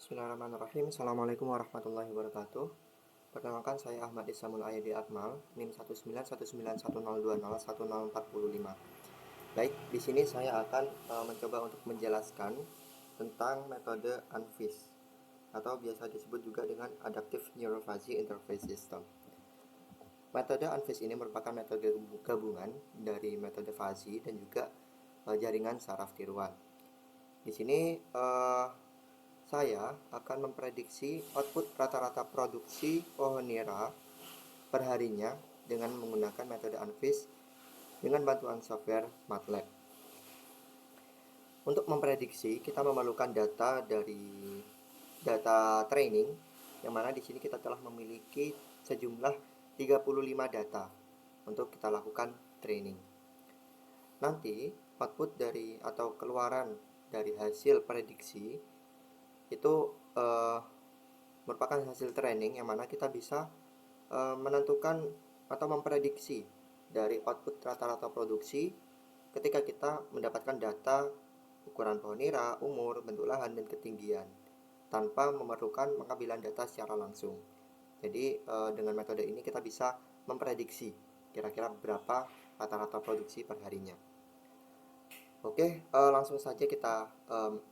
Bismillahirrahmanirrahim. Assalamualaikum warahmatullahi wabarakatuh. Perkenalkan, saya Ahmad Isamul Ayadi Akmal, NIM 1919102010405. Baik, di sini saya akan mencoba untuk menjelaskan tentang metode ANFIS atau biasa disebut juga dengan Adaptive Neurophagy Interface System. Metode ANFIS ini merupakan metode gabungan dari metode fasi dan juga jaringan saraf tiruan. Di sini saya akan memprediksi output rata-rata produksi pohon nira perharinya dengan menggunakan metode ANFIS dengan bantuan software MATLAB. Untuk memprediksi, kita memerlukan data dari data training, yang mana di sini kita telah memiliki sejumlah 35 data untuk kita lakukan training. Nanti output dari atau keluaran dari hasil prediksi itu merupakan hasil training yang mana kita bisa menentukan atau memprediksi dari output rata-rata produksi ketika kita mendapatkan data ukuran pohon nira, umur, bentuk lahan, dan ketinggian tanpa memerlukan pengambilan data secara langsung. Jadi dengan metode ini kita bisa memprediksi kira-kira berapa rata-rata produksi per harinya. Oke, langsung saja kita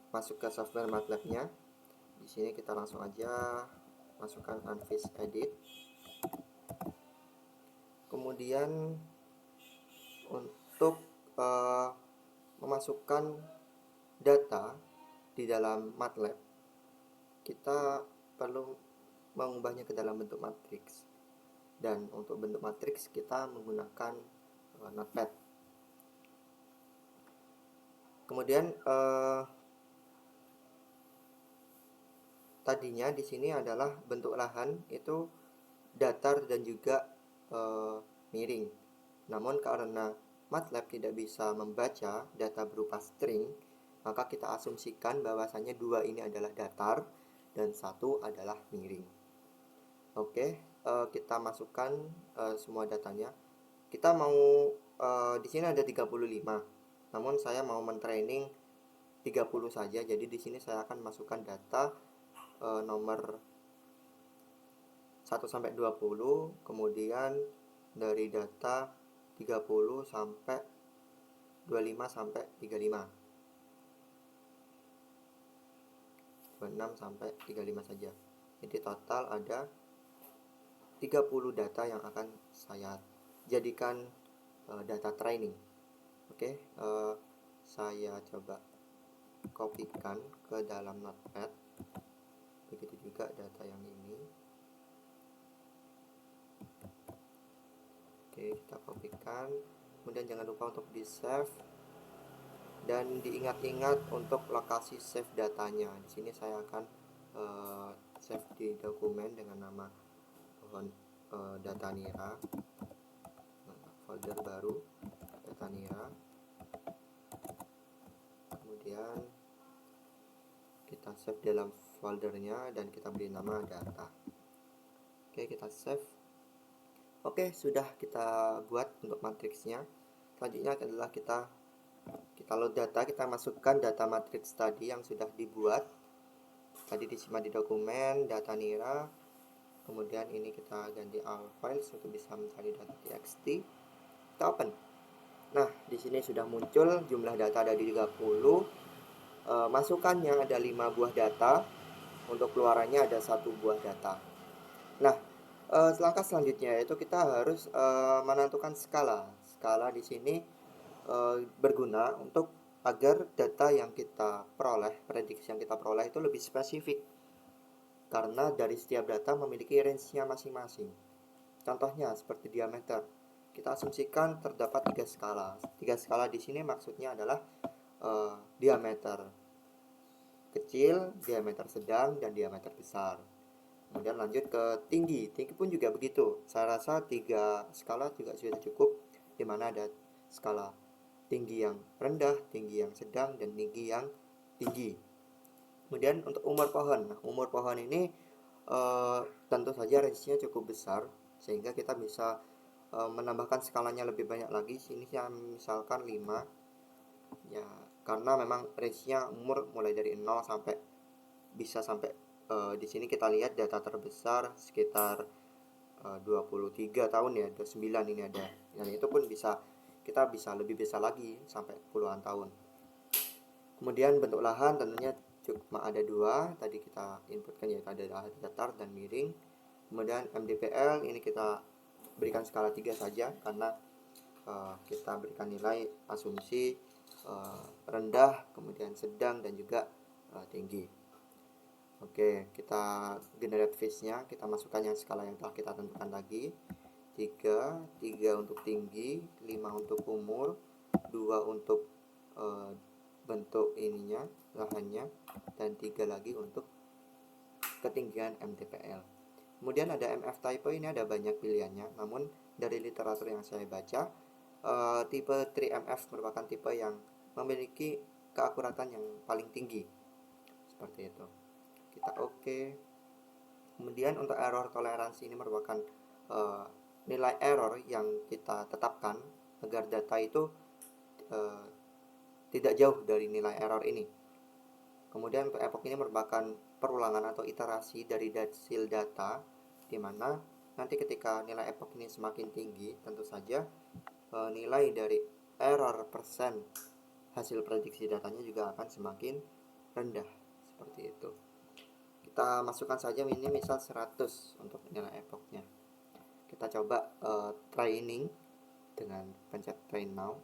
masuk ke software MATLAB-nya. Di sini kita langsung aja masukkan ANFIS edit. Kemudian untuk memasukkan data di dalam MATLAB, kita perlu mengubahnya ke dalam bentuk matriks. Dan untuk bentuk matriks kita menggunakan Notepad. Kemudian tadinya di sini adalah bentuk lahan itu datar dan juga miring. Namun karena MATLAB tidak bisa membaca data berupa string, maka kita asumsikan bahwasannya dua ini adalah datar dan satu adalah miring. Oke, kita masukkan semua datanya. Kita mau di sini ada 35. Namun saya mau mentraining 30 saja. Jadi di sini saya akan masukkan data nomor 1 sampai 20, kemudian dari data 30 sampai 25 sampai 35. 26 sampai 35 saja. Jadi total ada 30 data yang akan saya jadikan data training. Oke, saya coba kopikan ke dalam Notepad. Begitu juga data yang ini. Oke, kita kopikan. Kemudian jangan lupa untuk di save dan diingat-ingat untuk lokasi save datanya. Di sini saya akan save di dokumen dengan nama pohon data nira. Folder baru data nira. Kemudian kita save dalam foldernya dan kita beri nama data. Oke, kita save. Oke, sudah kita buat untuk matriksnya. Selanjutnya adalah kita load data, kita masukkan data matriks tadi yang sudah dibuat. Tadi disimpan di dokumen data nira. Kemudian ini kita ganti all files untuk bisa mencari data txt. Kita open. Nah, di sini sudah muncul jumlah data ada di 30. Masukannya ada 5 buah data. Untuk keluarannya ada 1 buah data. Nah, langkah selanjutnya yaitu kita harus menentukan skala. Skala di sini berguna untuk agar data yang kita peroleh, prediksi yang kita peroleh itu lebih spesifik. Karena dari setiap data memiliki range-nya masing-masing. Contohnya seperti diameter. Kita asumsikan terdapat 3 skala. 3 skala di sini maksudnya adalah diameter kecil, diameter sedang, dan diameter besar. Kemudian lanjut ke tinggi. Tinggi pun juga begitu. Saya rasa 3 skala juga sudah cukup, di mana ada skala tinggi yang rendah, tinggi yang sedang, dan tinggi yang tinggi. Kemudian untuk umur pohon. Nah, umur pohon ini tentu saja range-nya cukup besar, sehingga kita bisa menambahkan skalanya lebih banyak lagi. Sini saya misalkan 5. Ya, karena memang range-nya umur mulai dari 0 sampai bisa sampai di sini kita lihat data terbesar sekitar 23 tahun ya, 29 ini ada. Dan itu pun kita bisa lebih besar lagi sampai puluhan tahun. Kemudian bentuk lahan tentunya cuma ada dua, tadi kita inputkan yaitu ada lahan datar dan miring. Kemudian MDPL ini kita berikan skala 3 saja karena kita berikan nilai asumsi rendah, kemudian sedang, dan juga tinggi. Oke, kita generate phase-nya, kita masukkan yang skala yang telah kita tentukan tadi. 3 untuk tinggi, 5 untuk umur, 2 untuk bentuk ininya, lahannya, dan 3 lagi untuk ketinggian MTPL. Kemudian ada MF type, ini ada banyak pilihannya, namun dari literatur yang saya baca, tipe 3MF merupakan tipe yang memiliki keakuratan yang paling tinggi. Seperti itu. Kita oke. Kemudian untuk error toleransi ini merupakan nilai error yang kita tetapkan agar data itu tidak jauh dari nilai error ini. Kemudian untuk epoch ini merupakan perulangan atau iterasi dari hasil data, di mana nanti ketika nilai epoch ini semakin tinggi, tentu saja nilai dari error persen hasil prediksi datanya juga akan semakin rendah. Seperti itu. Kita masukkan saja ini misal 100 untuk nilai epochnya. Kita coba training dengan pencet train now.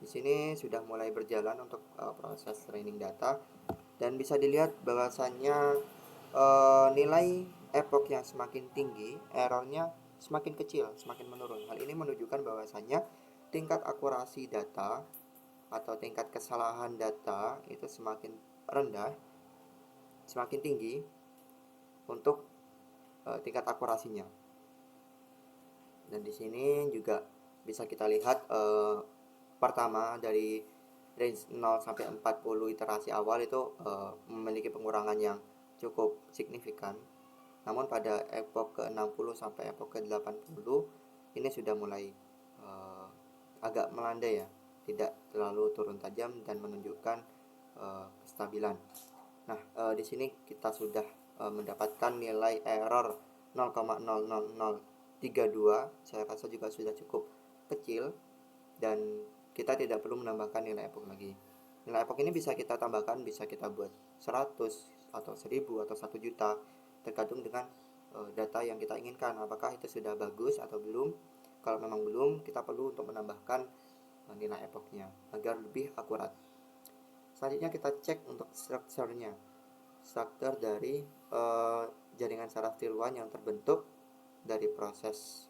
Di sini sudah mulai berjalan untuk proses training data, dan bisa dilihat bahwasannya nilai epoch yang semakin tinggi, errornya semakin kecil, semakin menurun. Hal ini menunjukkan bahwasannya tingkat akurasi data atau tingkat kesalahan data itu semakin rendah, semakin tinggi untuk tingkat akurasinya. Dan di sini juga bisa kita lihat pertama dari range 0 sampai 40 iterasi awal itu memiliki pengurangan yang cukup signifikan. Namun pada epoch ke-60 sampai epoch ke-80 ini sudah mulai agak melandai ya, tidak terlalu turun tajam dan menunjukkan kestabilan. Nah, di sini kita sudah mendapatkan nilai error 0,00032. Saya rasa juga sudah cukup kecil dan kita tidak perlu menambahkan nilai epoch lagi. Nilai epoch ini bisa kita tambahkan, bisa kita buat 100 atau 1000 atau 1 juta, tergantung dengan data yang kita inginkan, apakah itu sudah bagus atau belum. Kalau memang belum, kita perlu untuk menambahkan nilai epochnya agar lebih akurat. Selanjutnya kita cek untuk strukturnya, struktur dari jaringan saraf tiluan yang terbentuk dari proses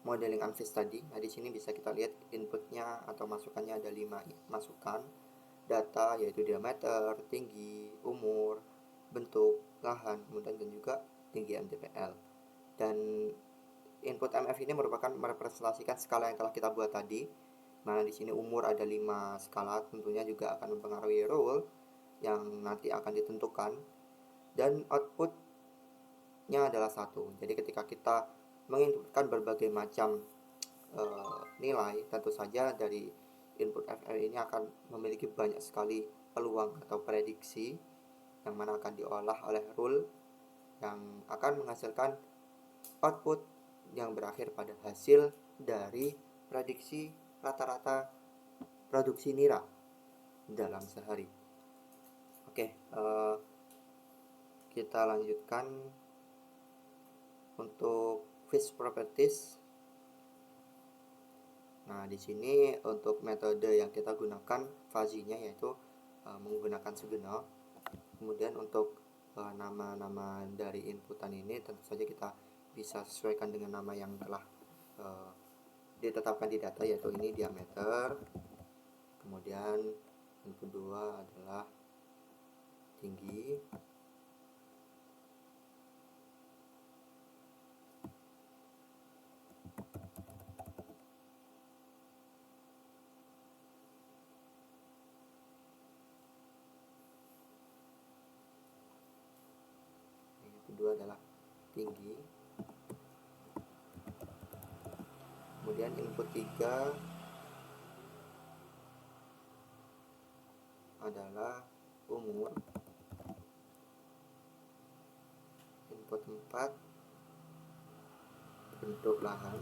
modeling ANFIS tadi. Nah, di sini bisa kita lihat inputnya atau masukannya ada 5 masukan data, yaitu diameter, tinggi, umur, bentuk, lahan, kemudian dan juga tinggi MTPL. Dan input MF ini merupakan merepresentasikan skala yang telah kita buat tadi. Nah, di sini umur ada 5 skala, tentunya juga akan mempengaruhi rule yang nanti akan ditentukan, dan outputnya adalah 1. Jadi ketika kita menginputkan berbagai macam nilai, tentu saja dari input FL ini akan memiliki banyak sekali peluang atau prediksi yang mana akan diolah oleh rule yang akan menghasilkan output yang berakhir pada hasil dari prediksi rata-rata produksi nira dalam sehari. Oke, kita lanjutkan untuk fish properties. Nah, di sini untuk metode yang kita gunakan fuzzy-nya yaitu menggunakan Sugenal. Kemudian untuk nama-nama dari inputan ini tentu saja kita bisa sesuaikan dengan nama yang telah ditetapkan di data, yaitu ini diameter. Kemudian input 2 adalah tinggi. Kedua adalah tinggi. Kemudian input 3 adalah umur, input 4, bentuk lahan,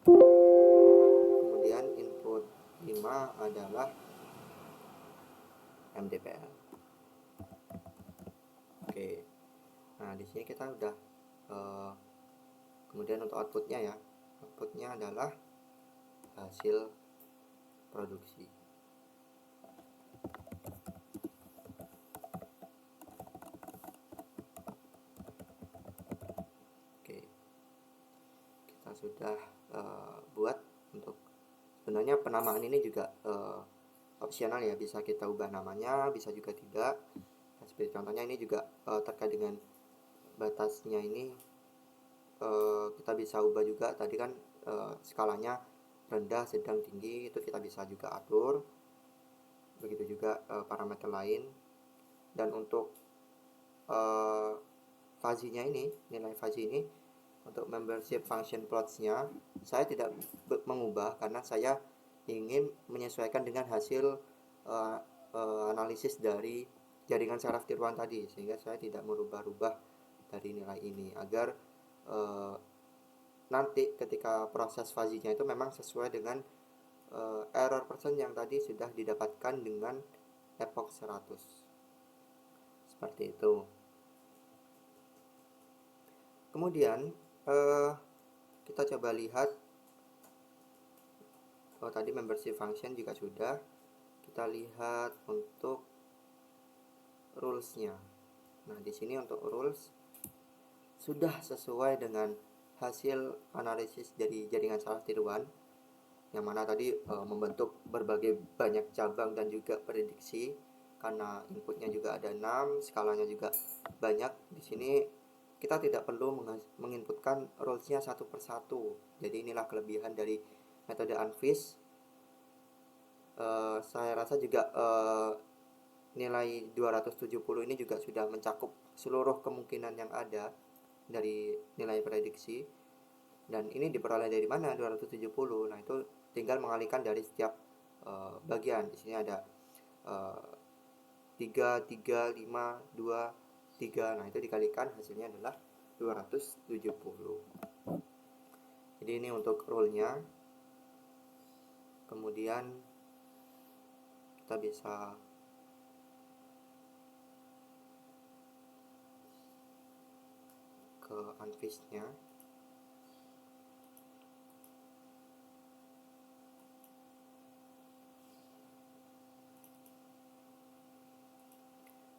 kemudian input 5 adalah MDPL. Oke, nah di sini kita udah kemudian untuk outputnya ya, outputnya adalah hasil produksi. Oke, kita sudah buat. Untuk sebenarnya penamaan ini juga opsional ya, bisa kita ubah namanya, bisa juga tidak. Nah, seperti contohnya ini juga terkait dengan batasnya ini, kita bisa ubah juga. Tadi kan skalanya rendah, sedang, tinggi, itu kita bisa juga atur. Begitu juga parameter lain. Dan untuk fuzzy-nya ini, nilai fuzzy ini, untuk membership function plots-nya saya tidak mengubah karena saya ingin menyesuaikan dengan hasil analisis dari jaringan saraf tiruan tadi, sehingga saya tidak merubah-rubah dari nilai ini agar nanti ketika proses fuzzy-nya itu memang sesuai dengan error percent yang tadi sudah didapatkan dengan epoch 100. Seperti itu. Kemudian kita coba lihat, tadi membership function juga sudah. Kita lihat untuk rules-nya. Nah, di sini untuk rules sudah sesuai dengan hasil analisis dari jaringan saraf tiruan, yang mana tadi membentuk berbagai banyak cabang dan juga prediksi. Karena inputnya juga ada 6, skalanya juga banyak. Di sini kita tidak perlu menginputkan rules-nya satu persatu. Jadi inilah kelebihan dari metode Anvis. Saya rasa juga nilai 270 ini juga sudah mencakup seluruh kemungkinan yang ada dari nilai prediksi. Dan ini diperoleh dari mana 270? Nah, itu tinggal mengalihkan dari setiap bagian. Di sini ada 3, 3, 5, 2, 3. Nah, itu dikalikan hasilnya adalah 270. Jadi ini untuk rule-nya. Kemudian kita bisa ke Anvis-nya.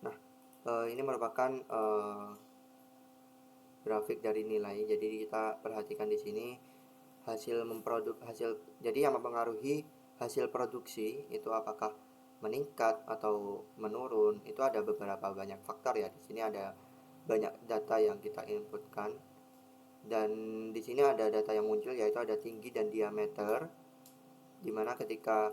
Nah, ini merupakan grafik dari nilai. Jadi kita perhatikan di sini hasil jadi yang mempengaruhi hasil produksi itu apakah meningkat atau menurun, itu ada beberapa banyak faktor ya. Di sini ada banyak data yang kita inputkan, dan di sini ada data yang muncul yaitu ada tinggi dan diameter, dimana ketika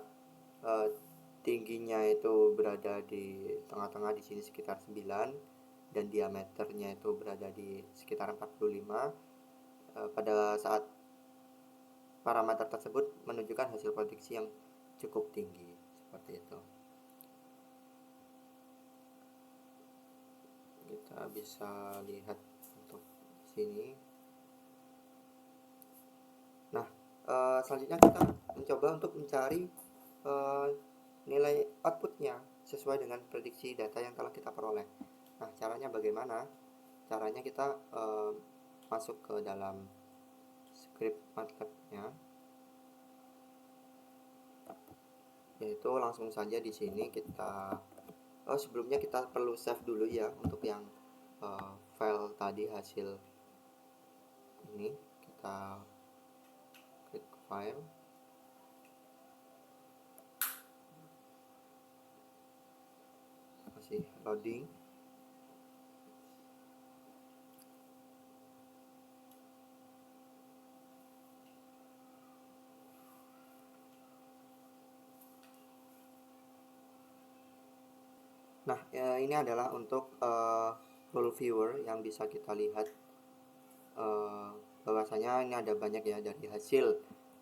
tingginya itu berada di tengah-tengah, di sini sekitar 9, dan diameternya itu berada di sekitar 45. Pada saat parameter tersebut menunjukkan hasil prediksi yang cukup tinggi, seperti itu. Kita bisa lihat untuk sini. Nah, selanjutnya kita mencoba untuk mencari nilai outputnya sesuai dengan prediksi data yang telah kita peroleh. Nah, caranya bagaimana? Caranya kita masuk ke dalam script MATLAB-nya, yaitu langsung saja di sini kita sebelumnya kita perlu save dulu ya untuk yang file tadi, hasil ini. Kita klik file, masih loading. Nah, ini adalah untuk rule viewer yang bisa kita lihat bahwasanya ini ada banyak ya dari hasil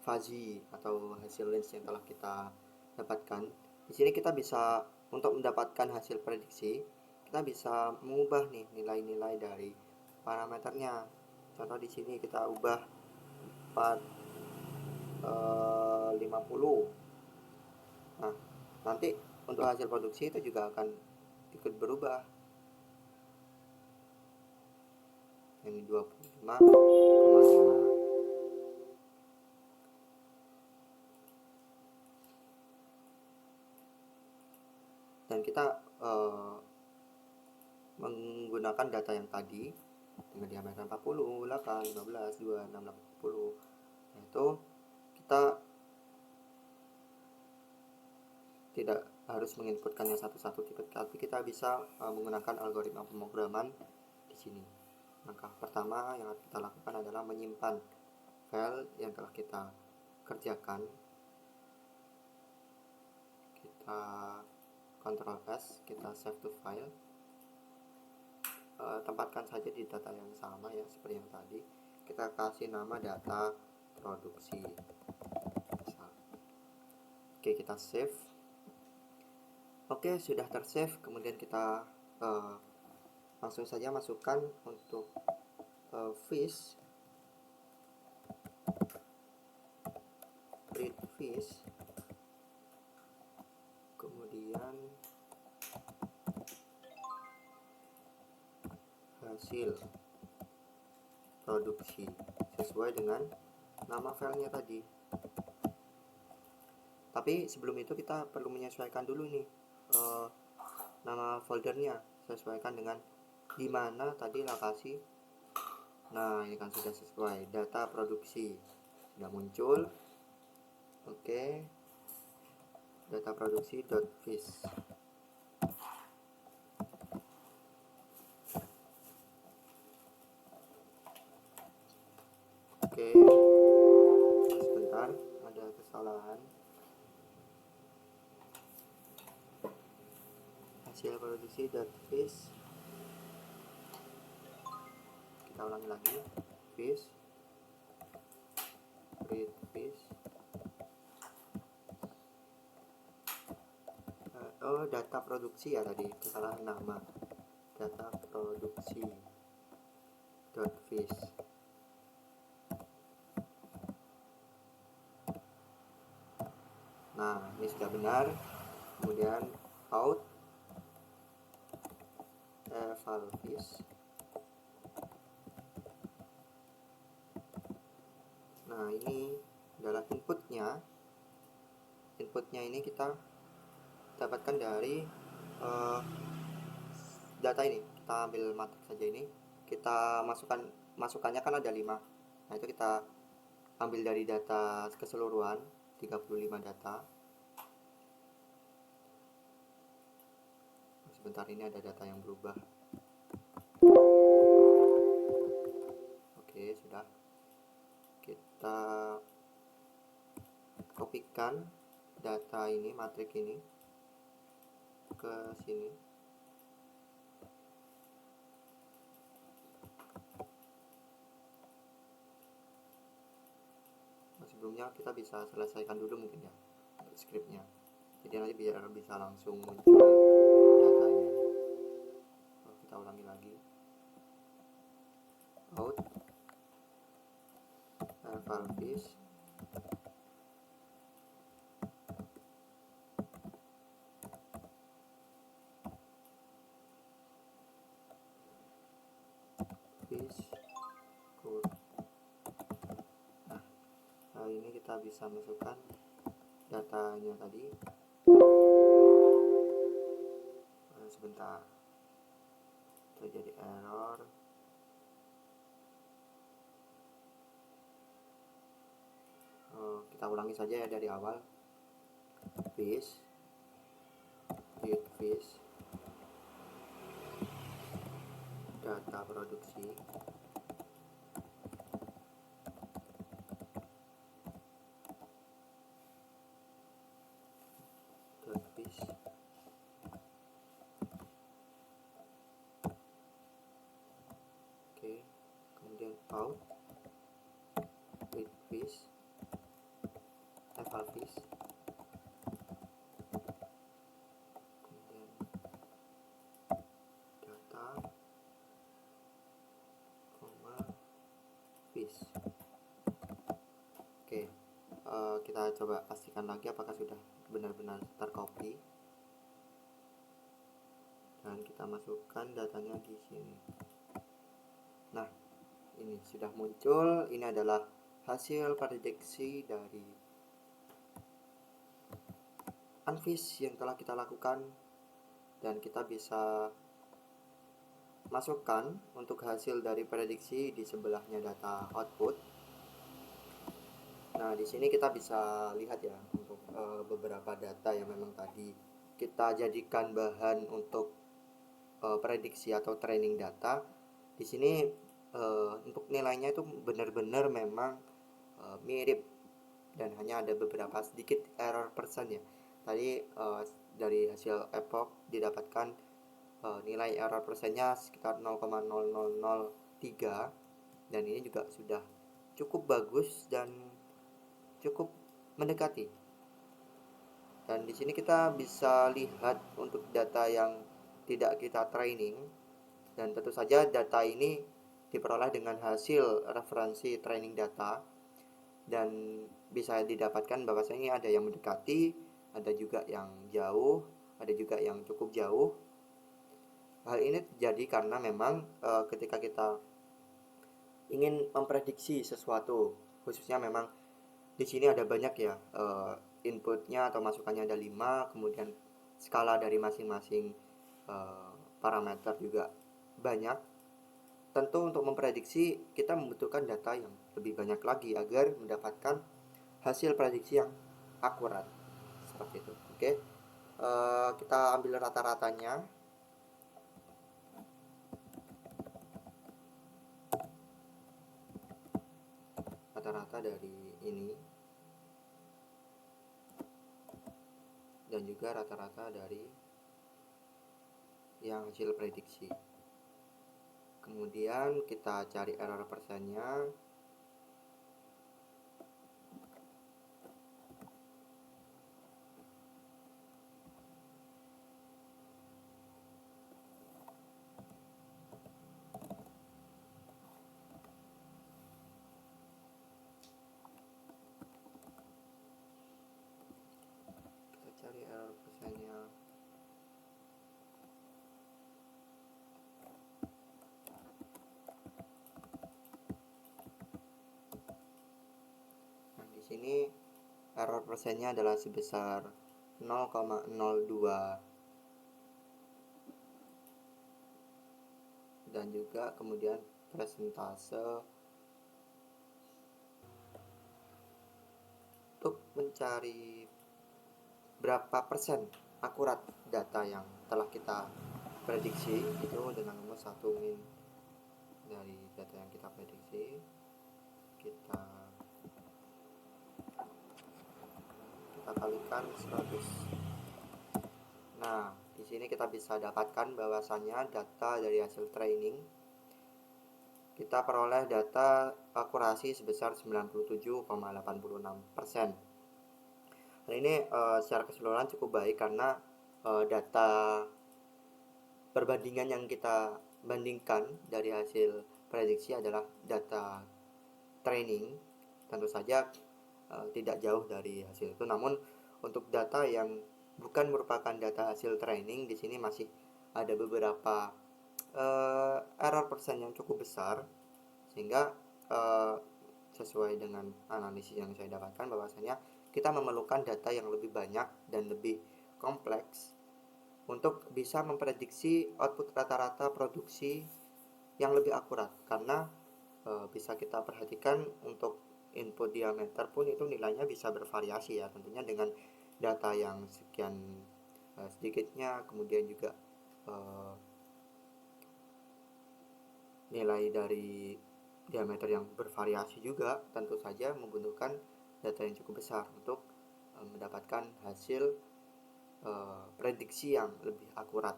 fuzzy atau hasil range yang telah kita dapatkan. Di sini kita bisa, untuk mendapatkan hasil prediksi, kita bisa mengubah nih nilai-nilai dari parameternya. Contoh di sini kita ubah 50. Nah, nanti untuk hasil produksi itu juga akan ikut berubah. Ini 25,5. Dan kita menggunakan data yang tadi dengan diameter 40, 8, 15, 2, 6, 8, 40. Nah, itu kita tidak harus menginputkannya satu-satu, tapi kita bisa menggunakan algoritma pemrograman di sini. Langkah pertama yang harus kita lakukan adalah menyimpan file yang telah kita kerjakan. Kita Ctrl S, kita save to file. Tempatkan saja di data yang sama ya, seperti yang tadi. Kita kasih nama data produksi. Oke, kita save. Oke, sudah tersave. Kemudian kita langsung saja masukkan untuk fish, read fish, kemudian hasil produksi sesuai dengan nama filenya tadi. Tapi sebelum itu kita perlu menyesuaikan dulu nih nama foldernya, sesuaikan dengan dimana tadi lokasi. Nah, ini kan sudah sesuai, data produksi sudah muncul. Oke, data produksi .fish. Oke, sebentar, ada kesalahan. Hasil produksi .fish. Kita ulangi lagi, fish, read fish. Data produksi ya tadi, kesalahan nama. Data produksi .fish. Nah, ini sudah benar. Kemudian out eval fish. Nah, ini adalah inputnya. Inputnya ini kita dapatkan dari data ini. Kita ambil matrix saja ini. Kita masukannya kan ada 5. Nah, itu kita ambil dari data keseluruhan 35 data. Sebentar, ini ada data yang berubah. Oke, sudah. Kita kopikan data ini, matriks ini ke sini. Nah, sebelumnya kita bisa selesaikan dulu mungkin ya skripnya, jadi nanti biar bisa langsung muncul datanya. Kita ulangi lagi, out eval fish, fish code. Nah, ini kita bisa masukkan datanya tadi. Sebentar, terjadi error. Kita ulangi saja ya dari awal. Fish, read fish, data produksi, .fish. Oke, kemudian out read fish, kita coba pastikan lagi apakah sudah benar-benar tercopy, dan kita masukkan datanya di sini. Nah, ini sudah muncul. Ini adalah hasil prediksi dari Anvis yang telah kita lakukan, dan kita bisa masukkan untuk hasil dari prediksi di sebelahnya data output. Nah, di sini kita bisa lihat ya untuk beberapa data yang memang tadi kita jadikan bahan untuk prediksi atau training data. Di sini untuk nilainya itu benar-benar memang mirip, dan hanya ada beberapa sedikit error persen ya. Tadi dari hasil epoch didapatkan nilai error persennya sekitar 0,0003, dan ini juga sudah cukup bagus dan cukup mendekati. Dan di sini kita bisa lihat untuk data yang tidak kita training, dan tentu saja data ini diperoleh dengan hasil referensi training data, dan bisa didapatkan bahwasanya ada yang mendekati, ada juga yang jauh, ada juga yang cukup jauh. Hal ini terjadi karena memang ketika kita ingin memprediksi sesuatu, khususnya memang di sini ada banyak ya inputnya atau masukannya ada 5, kemudian skala dari masing-masing parameter juga banyak. Tentu untuk memprediksi kita membutuhkan data yang lebih banyak lagi agar mendapatkan hasil prediksi yang akurat seperti itu. Oke, kita ambil rata-ratanya. Rata-rata dari ini dan juga rata-rata dari yang hasil prediksi. Kemudian kita cari error persennya. Kita cari error persennya. Nah, di sini error persennya adalah sebesar 0,02, dan juga kemudian persentase. Untuk mencari berapa persen akurat data yang telah kita prediksi, itu dengan rumus 1 min dari data yang kita prediksi, kita kalikan 100. Nah, di sini kita bisa dapatkan bahwasannya data dari hasil training kita peroleh data akurasi sebesar 97,86%. Dan ini secara keseluruhan cukup baik karena data perbandingan yang kita bandingkan dari hasil prediksi adalah data training. Tentu saja tidak jauh dari hasil itu. Namun untuk data yang bukan merupakan data hasil training, di sini masih ada beberapa error persen yang cukup besar, sehingga sesuai dengan analisis yang saya dapatkan bahwasanya kita memerlukan data yang lebih banyak dan lebih kompleks untuk bisa memprediksi output rata-rata produksi yang lebih akurat. Karena bisa kita perhatikan untuk input diameter pun itu nilainya bisa bervariasi ya, tentunya dengan data yang sekian sedikitnya, kemudian juga nilai dari diameter yang bervariasi juga tentu saja membutuhkan data yang cukup besar untuk mendapatkan hasil prediksi yang lebih akurat.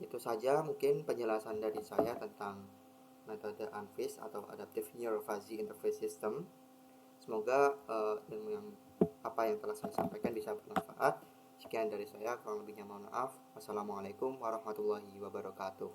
Itu saja mungkin penjelasan dari saya tentang metode Anvis atau Adaptive Neural Fuzzy Interface System. Semoga ilmu yang apa yang telah saya sampaikan bisa bermanfaat. Sekian dari saya, kurang lebihnya mohon maaf. Wassalamualaikum warahmatullahi wabarakatuh.